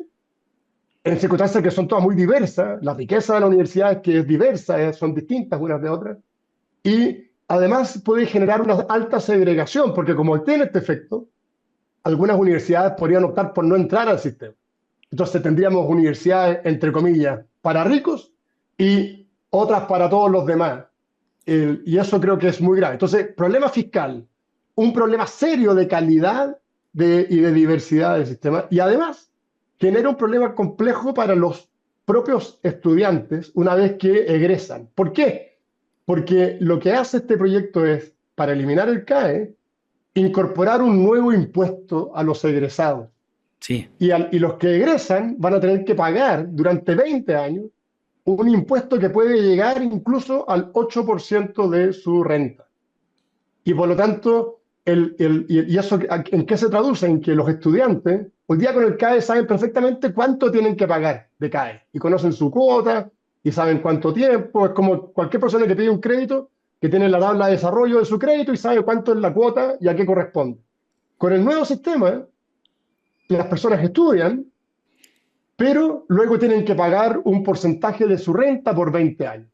en circunstancias que son todas muy diversas. La riqueza de la universidad es que es diversa, son distintas unas de otras, y además puede generar una alta segregación, porque como tiene este efecto, algunas universidades podrían optar por no entrar al sistema. Entonces tendríamos universidades, entre comillas, para ricos y otras para todos los demás. Y eso creo que es muy grave. Entonces, problema fiscal, un problema serio de calidad y de diversidad del sistema, y además genera un problema complejo para los propios estudiantes una vez que egresan. ¿Por qué? porque lo que hace este proyecto es, para eliminar el CAE, incorporar un nuevo impuesto a los egresados. Sí. Y los que egresan van a tener que pagar durante 20 años un impuesto que puede llegar incluso al 8% de su renta. Y por lo tanto, ¿y eso en qué se traduce? En que los estudiantes, hoy día con el CAE, saben perfectamente cuánto tienen que pagar de CAE. Y conocen su cuota y saben cuánto tiempo. Es como cualquier persona que pide un crédito, que tiene la tabla de desarrollo de su crédito y sabe cuánto es la cuota y a qué corresponde. Con el nuevo sistema, las personas estudian, pero luego tienen que pagar un porcentaje de su renta por 20 años.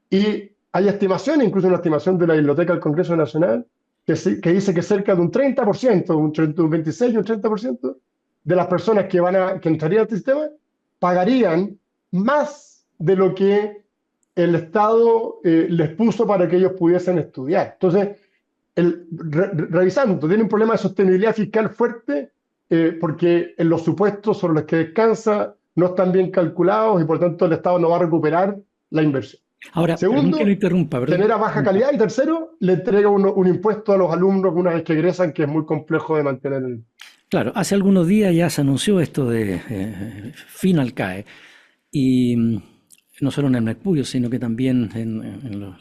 Y hay estimaciones, incluso una estimación de la Biblioteca del Congreso Nacional, que dice que cerca de un 30%, un 26 o un 30% de las personas que entrarían al sistema pagarían más de lo que el Estado les puso para que ellos pudiesen estudiar. Entonces, revisando, tiene un problema de sostenibilidad fiscal fuerte porque en los supuestos sobre los que descansa no están bien calculados y por tanto el Estado no va a recuperar la inversión. Ahora, perdón que lo Segundo, interrumpa, perdón. genera baja calidad. Y tercero, le entrega un impuesto a los alumnos una vez que egresan que es muy complejo de mantener. Claro, hace algunos días ya se anunció esto de fin al CAE. Y no solo en el Mercurio, sino que también en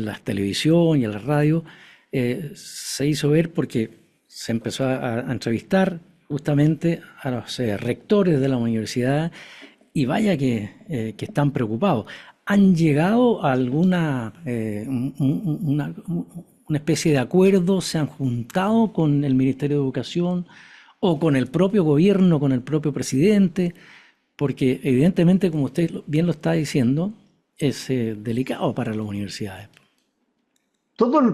la televisión y en la radio se hizo ver porque se empezó a entrevistar justamente a los rectores de la universidad y vaya que están preocupados. ¿Han llegado a alguna una especie de acuerdo? ¿Se han juntado con el Ministerio de Educación o con el propio gobierno, con el propio presidente? Porque evidentemente, como usted bien lo está diciendo, es delicado para las universidades.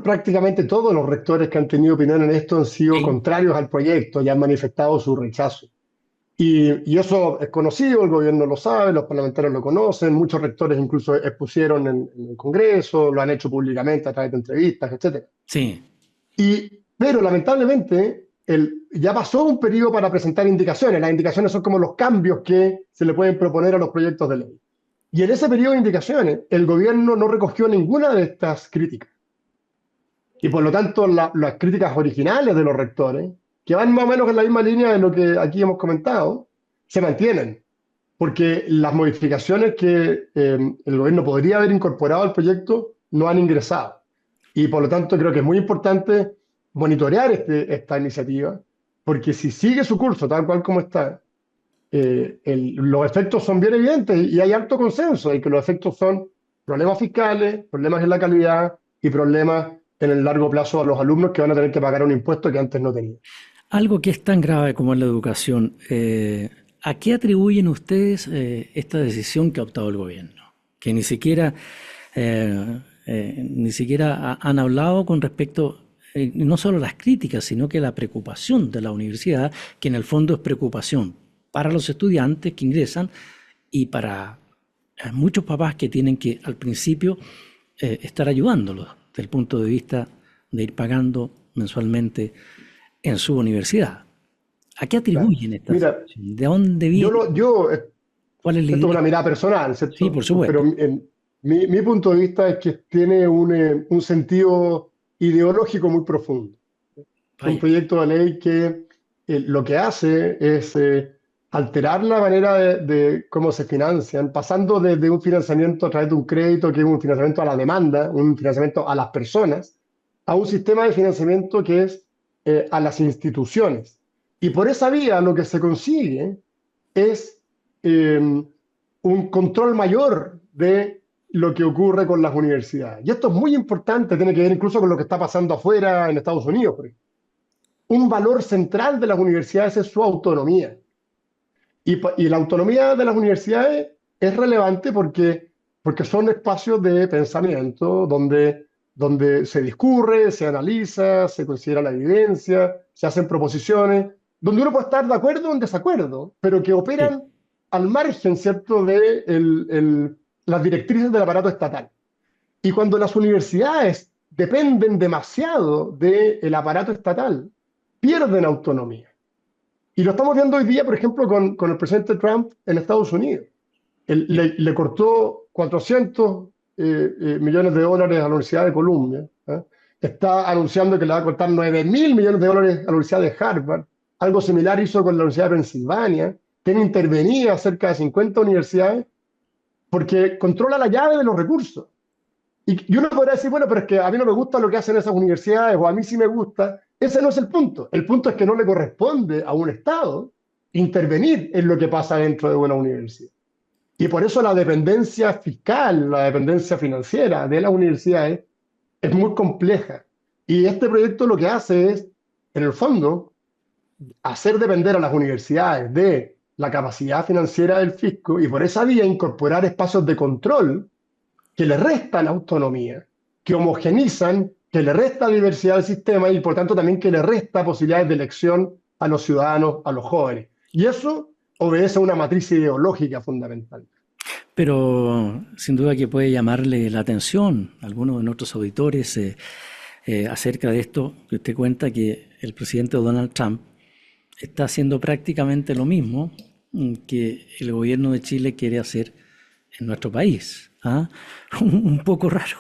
Prácticamente todos los rectores que han tenido opinión en esto han sido Sí. contrarios al proyecto y han manifestado su rechazo. Y eso es conocido, el gobierno lo sabe, los parlamentarios lo conocen, muchos rectores incluso expusieron en el Congreso, lo han hecho públicamente a través de entrevistas, etcétera. Sí, Pero lamentablemente ya pasó un periodo para presentar indicaciones. Las indicaciones son como los cambios que se le pueden proponer a los proyectos de ley. Y en ese periodo de indicaciones, el gobierno no recogió ninguna de estas críticas. Y por lo tanto, las críticas originales de los rectores, que van más o menos en la misma línea de lo que aquí hemos comentado, se mantienen. Porque las modificaciones que el gobierno podría haber incorporado al proyecto no han ingresado. Y por lo tanto, creo que es muy importante monitorear esta iniciativa, porque si sigue su curso tal cual como está, los efectos son bien evidentes y hay alto consenso en que los efectos son problemas fiscales, problemas en la calidad y problemas en el largo plazo a los alumnos que van a tener que pagar un impuesto que antes no tenían. algo que es tan grave como es la educación, ¿a qué atribuyen ustedes esta decisión que ha optado el gobierno? Que ni siquiera han hablado con respecto, no solo a las críticas, sino que la preocupación de la universidad, que en el fondo es preocupación para los estudiantes que ingresan y para muchos papás que tienen que al principio estar ayudándolos desde el punto de vista de ir pagando mensualmente en su universidad. ¿A qué Claro. atribuyen esta Mira, situación? ¿De dónde viene? esto ¿Cuál es la es una idea? mirada personal, Sí, por ¿cierto? Pero supuesto. mi punto de vista es que tiene un sentido ideológico muy profundo. Un Vaya, proyecto de ley que lo que hace es alterar la manera de cómo se financian, pasando desde un financiamiento a través de un crédito, que es un financiamiento a la demanda, un financiamiento a las personas, a un sistema de financiamiento que es a las instituciones. Y por esa vía lo que se consigue es un control mayor de lo que ocurre con las universidades. Y esto es muy importante, tiene que ver incluso con lo que está pasando afuera en Estados Unidos, por ejemplo. Un valor central de las universidades es su autonomía. Y la autonomía de las universidades es relevante porque son espacios de pensamiento donde se discurre, se analiza, se considera la evidencia, se hacen proposiciones, donde uno puede estar de acuerdo o en desacuerdo, pero que sí. operan al margen, ¿cierto?, de las directrices del aparato estatal. Y cuando las universidades dependen demasiado del aparato estatal, pierden autonomía. Y lo estamos viendo hoy día, por ejemplo, con el presidente Trump en Estados Unidos. Él le cortó 400 millones de dólares a la Universidad de Columbia. Está anunciando que le va a costar 9.000 millones de dólares a la Universidad de Harvard. Algo similar hizo con la Universidad de Pensilvania. Tiene intervenida cerca de 50 universidades porque controla la llave de los recursos. Y uno podrá decir, bueno, pero es que a mí no me gusta lo que hacen esas universidades, o a mí sí me gusta. Ese no es el punto. El punto es que no le corresponde a un Estado intervenir en lo que pasa dentro de una universidad. Y por eso la dependencia fiscal, la dependencia financiera de las universidades es muy compleja. Y este proyecto lo que hace es, en el fondo, hacer depender a las universidades de la capacidad financiera del fisco y por esa vía incorporar espacios de control que le restan autonomía, que homogenizan, que le resta diversidad al sistema y por tanto también que le resta posibilidades de elección a los ciudadanos, a los jóvenes. Y eso obedece a una matriz ideológica fundamental. Pero sin duda que puede llamarle la atención a algunos de nuestros auditores acerca de esto que usted cuenta, que el presidente Donald Trump está haciendo prácticamente lo mismo que el gobierno de Chile quiere hacer en nuestro país. ¿Ah? Un poco raro.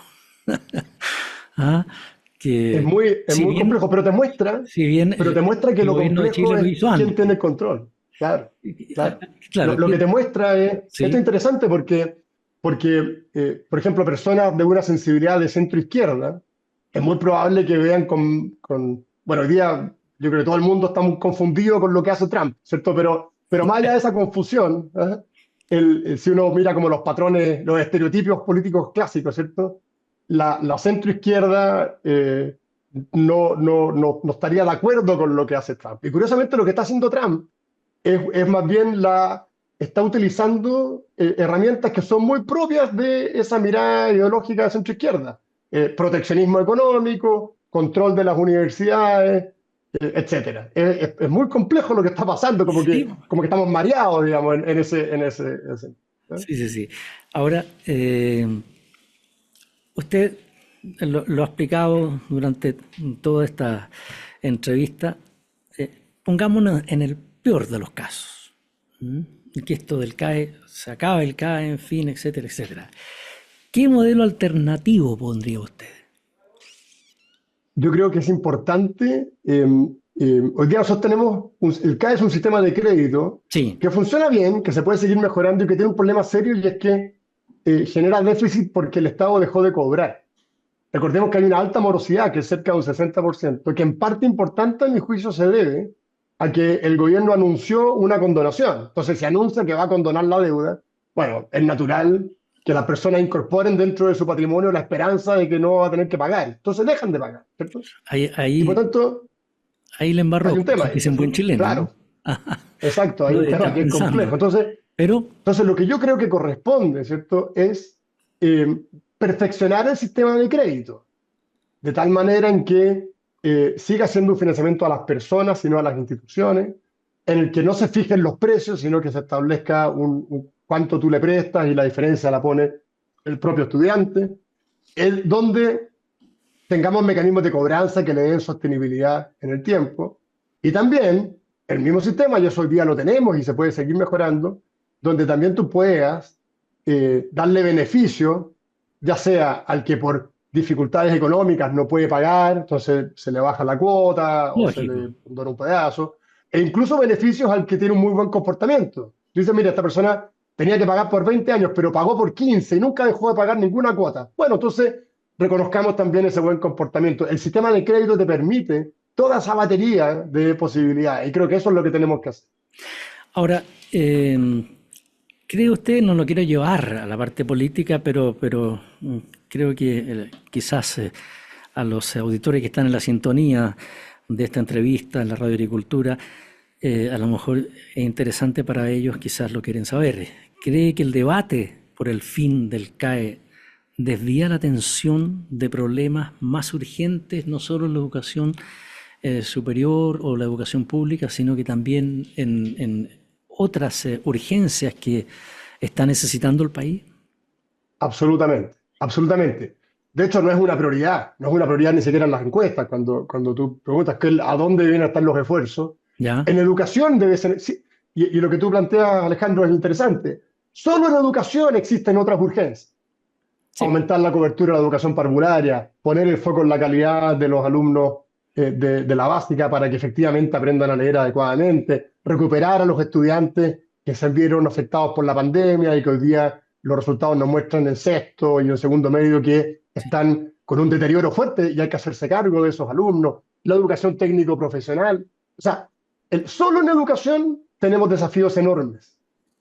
¿Ah? Es Que muy, es si muy bien, complejo, si bien pero te muestra que el lo gobierno de complejo Chile lo es hizo quién antes. tiene el control. Claro, claro. Claro, Lo que te muestra es, esto es sí, interesante porque por ejemplo, personas de una sensibilidad de centro-izquierda, es muy probable que vean bueno, hoy día yo creo que todo el mundo está muy confundido con lo que hace Trump, ¿cierto? Pero más allá de esa confusión, si uno mira como los patrones, los estereotipos políticos clásicos, ¿cierto? La centro-izquierda no estaría de acuerdo con lo que hace Trump. Y curiosamente lo que está haciendo Trump es más bien está utilizando herramientas que son muy propias de esa mirada ideológica de centro-izquierda. Proteccionismo económico, control de las universidades, etcétera. Es muy complejo lo que está pasando, sí, como que estamos mareados, digamos, en ese, ¿eh? sí, sí, sí. Ahora, usted lo ha explicado durante toda esta entrevista. Pongámonos en el peor de los casos. ¿Mm? Y que esto del CAE, se acaba el CAE, en fin, etcétera, etcétera. ¿Qué modelo alternativo pondría usted? Yo creo que es importante. Hoy día nosotros tenemos, el CAE es un sistema de crédito Sí, que funciona bien, que se puede seguir mejorando y que tiene un problema serio y es que genera déficit porque el Estado dejó de cobrar. Recordemos que hay una alta morosidad, que es cerca de un 60%, que en parte importante, a mi juicio, se debe a que el gobierno anunció una condonación. Entonces, si anuncia que va a condonar la deuda, bueno, es natural que las personas incorporen dentro de su patrimonio la esperanza de que no va a tener que pagar. Entonces, dejan de pagar, ¿cierto? ahí, Y por ahí, tanto, ahí le hay embarró, un como tema se ahí, dice en buen chileno, ¿no? claro, exacto, hay Lo un de tema estar que es pensando. complejo. Entonces, Pero, lo que yo creo que corresponde, ¿cierto?, es perfeccionar el sistema de crédito de tal manera en que siga siendo un financiamiento a las personas, sino a las instituciones, en el que no se fijen los precios, sino que se establezca cuánto tú le prestas y la diferencia la pone el propio estudiante, donde tengamos mecanismos de cobranza que le den sostenibilidad en el tiempo, y también el mismo sistema, y eso hoy día lo tenemos y se puede seguir mejorando, donde también tú puedas darle beneficio, ya sea al que por dificultades económicas no puede pagar, entonces se le baja la cuota o se lógico. le dona un pedazo, e incluso beneficios al que tiene un muy buen comportamiento. Tú dices, mira, esta persona tenía que pagar por 20 años, pero pagó por 15 y nunca dejó de pagar ninguna cuota. Bueno, entonces reconozcamos también ese buen comportamiento. El sistema de crédito te permite toda esa batería de posibilidades y creo que eso es lo que tenemos que hacer. Ahora, ¿cree usted, no lo quiero llevar a la parte política, pero creo que quizás a los auditores que están en la sintonía de esta entrevista en la Radio Agricultura, a lo mejor es interesante para ellos, quizás lo quieren saber. ¿Cree que el debate por el fin del CAE desvía la atención de problemas más urgentes, no solo en la educación superior o la educación pública, sino que también en otras urgencias que está necesitando el país? Absolutamente, absolutamente. De hecho, no es una prioridad ni siquiera en las encuestas, cuando tú preguntas a dónde deben estar los esfuerzos. ¿Ya? En educación debe ser, sí, y lo que tú planteas, Alejandro, es interesante. Solo en educación existen otras urgencias. Sí, aumentar la cobertura de la educación parvularia, poner el foco en la calidad de los alumnos de la básica para que efectivamente aprendan a leer adecuadamente, recuperar a los estudiantes que se vieron afectados por la pandemia y que hoy día los resultados nos muestran en sexto y en segundo medio que sí, están con un deterioro fuerte y hay que hacerse cargo de esos alumnos, la educación técnico-profesional. O sea, solo en educación tenemos desafíos enormes.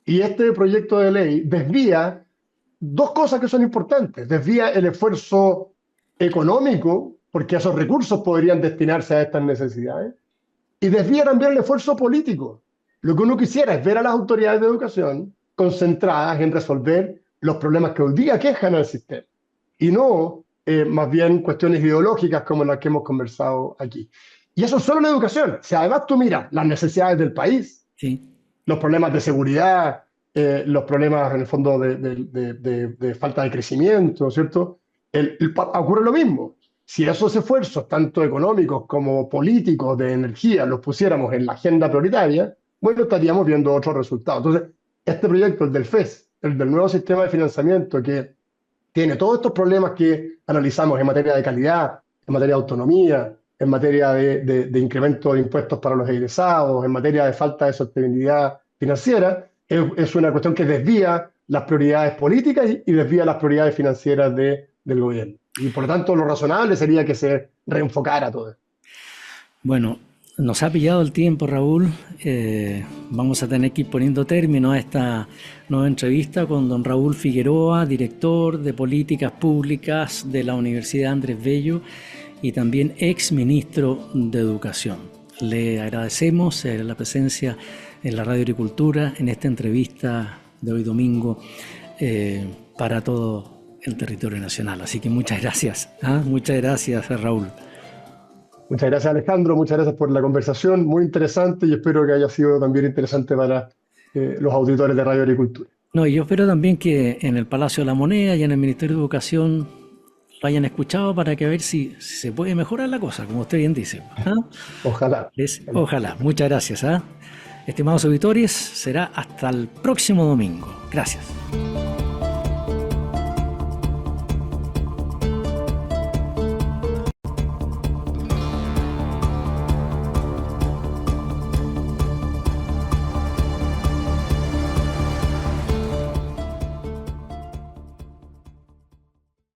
Y este proyecto de ley desvía dos cosas que son importantes. Desvía el esfuerzo económico, porque esos recursos podrían destinarse a estas necesidades, y desvía también el esfuerzo político. Lo que uno quisiera es ver a las autoridades de educación concentradas en resolver los problemas que hoy día quejan al sistema, y no más bien cuestiones ideológicas como las que hemos conversado aquí. Y eso solo en educación. Si además tú miras las necesidades del país, sí. los problemas de seguridad, los problemas en el fondo de falta de crecimiento, ¿cierto? Ocurre lo mismo. Si esos esfuerzos, tanto económicos como políticos de energía, los pusiéramos en la agenda prioritaria, bueno, estaríamos viendo otros resultados. Entonces, este proyecto, el del FES, el del nuevo sistema de financiamiento, que tiene todos estos problemas que analizamos en materia de calidad, en materia de autonomía, en materia de incremento de impuestos para los egresados, en materia de falta de sostenibilidad financiera, es una cuestión que desvía las prioridades políticas y desvía las prioridades financieras del gobierno. Y por lo tanto, lo razonable sería que se reenfocara todo esto. Bueno, nos ha pillado el tiempo, Raúl. Vamos a tener que ir poniendo término a esta nueva entrevista con don Raúl Figueroa, director de Políticas Públicas de la Universidad Andrés Bello y también ex ministro de Educación. Le agradecemos la presencia en la Radio Agricultura en esta entrevista de hoy domingo para todo el territorio nacional. Así que muchas gracias. Muchas gracias, Raúl. Muchas gracias, Alejandro. Muchas gracias por la conversación. Muy interesante y espero que haya sido también interesante para los auditores de Radio Agricultura. No, y yo espero también que en el Palacio de la Moneda y en el Ministerio de Educación lo hayan escuchado para que a ver si se puede mejorar la cosa, como usted bien dice. Ojalá. Ojalá. Muchas gracias. Estimados auditores, será hasta el próximo domingo. Gracias.